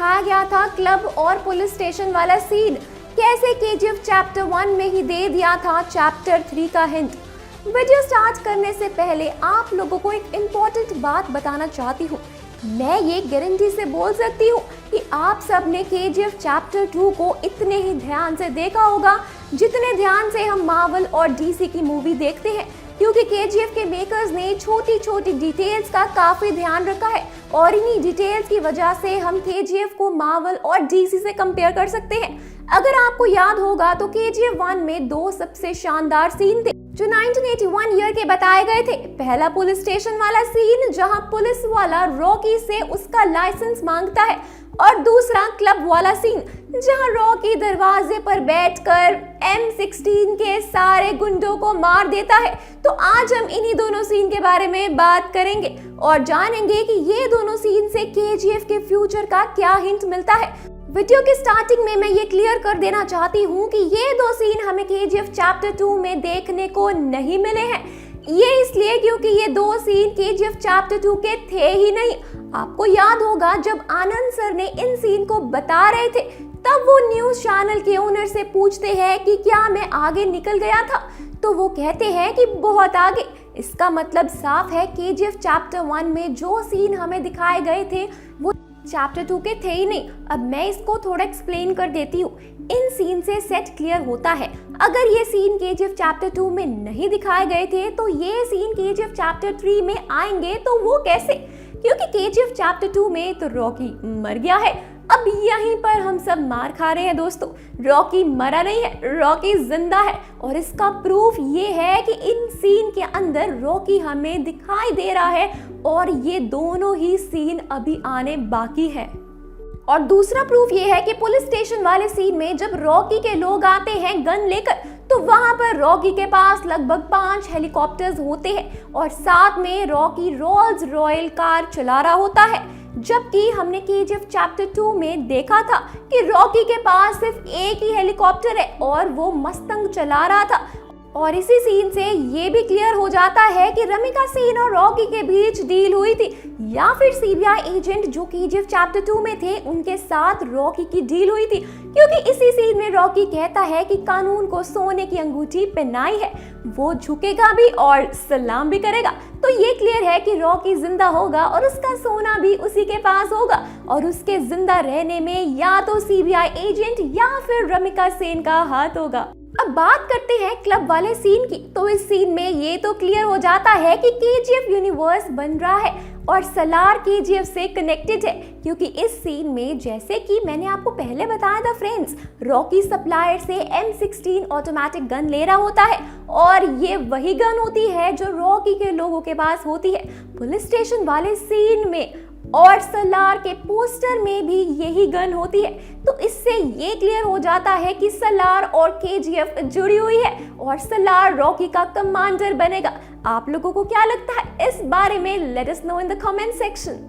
दिखाया गया था क्लब और पुलिस स्टेशन वाला सीन, कैसे केजीएफ चैप्टर 1 में ही दे दिया था चैप्टर 3 का हिंट। वीडियो स्टार्ट करने से पहले आप लोगों को एक इम्पोर्टेंट बात बताना चाहती हूँ। मैं ये गारंटी से बोल सकती हूँ कि आप सब ने केजीएफ चैप्टर 2 को इतने ही ध्यान से देखा होगा जितने ध्यान से हम मार्वल और डीसी की मूवी देखते हैं, क्योंकि केजीएफ के मेकर्स ने छोटी छोटी डिटेल्स का काफी ध्यान रखा है और इन्हीं डिटेल्स की वजह से हम केजीएफ को मार्वल और डीसी से कंपेयर कर सकते हैं। अगर आपको याद होगा तो केजीएफ 1 में 2 सबसे शानदार सीन थे जो 1981 ईयर के बताए गए थे। पहला पुलिस स्टेशन वाला सीन जहां पुलिस वाला रॉकी से उसका लाइसेंस मांगता है, और दूसरा क्लब वाला सीन जहां रॉकी दरवाजे पर बैठकर M16 के सारे गुंडों को मार देता है। तो आज हम इन्हीं दोनों सीन के बारे में बात करेंगे और जानेंगे कि ये दोनों सीन से केजीएफ के फ्यूचर का क्या हिंट मिलता है। वीडियो की स्टार्टिंग में मैं ये क्लियर कर देना चाहती हूँ कि ये 2 सीन हमें केजीएफ चैप्टर 2 में देखने को नहीं मिले हैं। ये इसलिए क्योंकि ये 2 सीन केजीएफ चैप्टर 2 के थे ही नहीं। आपको याद होगा जब आनंद सर ने इन सीन को बता रहे थे तब वो न्यूज चैनल के ओनर से पूछते हैं कि क्या मैं आगे निकल गया था, तो वो कहते हैं कि बहुत आगे। इसका मतलब साफ है केजीएफ चैप्टर 1 में जो सीन हमें दिखाए गए थे वो चैप्टर 2 के थे ही नहीं। अब मैं इसको थोड़ा एक्सप्लेन कर देती हूँ। इन सीन से सेट क्लियर होता है। अगर ये सीन केजीएफ चैप्टर 2 में नहीं दिखाए गए थे तो ये सीन केजीएफ चैप्टर 3 में आएंगे, तो वो कैसे? क्योंकि केजीएफ चैप्टर 2 में तो रॉकी मर गया है। अब यहीं पर हम सब मार खा रहे हैं दोस्तों। रॉकी मरा नहीं है, रॉकी जिंदा है, और इसका प्रूफ ये है कि इन सीन के अंदर रॉकी हमें दिखाई दे रहा है और ये दोनों ही सीन अभी आने बाकी है। और दूसरा प्रूफ ये है कि पुलिस स्टेशन वाले सीन में जब रॉकी के लोग आते हैं गन लेकर, तो वहां पर रॉकी के पास लगभग 5 हेलीकॉप्टर्स होते हैं और साथ में रॉकी रोल्स रॉयल कार चला रहा होता है। जबकि हमने केजीएफ चैप्टर 2 में देखा था कि रॉकी के पास सिर्फ एक ही हेलीकॉप्टर है और वो मस्तंग चला रहा था। और इसी सीन से ये भी क्लियर हो जाता है कि रमिका सेन और रॉकी के बीच डील हुई थी, या फिर सीबीआई एजेंट जो केजीएफ चैप्टर 2 में थे उनके साथ रॉकी की डील हुई थी। क्योंकि इसी सीन में रॉकी कहता है कि कानून को सोने की अंगूठी पहनाई है, वो झुकेगा भी और सलाम भी करेगा। तो ये क्लियर है कि रॉकी जिंदा होगा और उसका सोना भी उसी के पास होगा, और उसके जिंदा रहने में या तो सीबीआई एजेंट या फिर रमिका सेन का हाथ होगा। अब बात करते हैं क्लब वाले सीन की। तो इस सीन में ये तो क्लियर हो जाता है कि केजीएफ यूनिवर्स बन रहा है और सलार केजीएफ से कनेक्टेड है, क्योंकि इस सीन में जैसे कि मैंने आपको पहले बताया था फ्रेंड्स, रॉकी सप्लायर से M16 ऑटोमेटिक गन ले रहा होता है और ये वही गन होती है जो रॉकी के लोगों के पास होती है पुलिस स्टेशन वाले सीन में, और सलार के पोस्टर में भी यही गन होती है। तो इससे ये क्लियर हो जाता है कि सलार और केजीएफ जुड़ी हुई है और सलार रॉकी का कमांडर बनेगा। आप लोगों को क्या लगता है इस बारे में? Let us know in the comment section.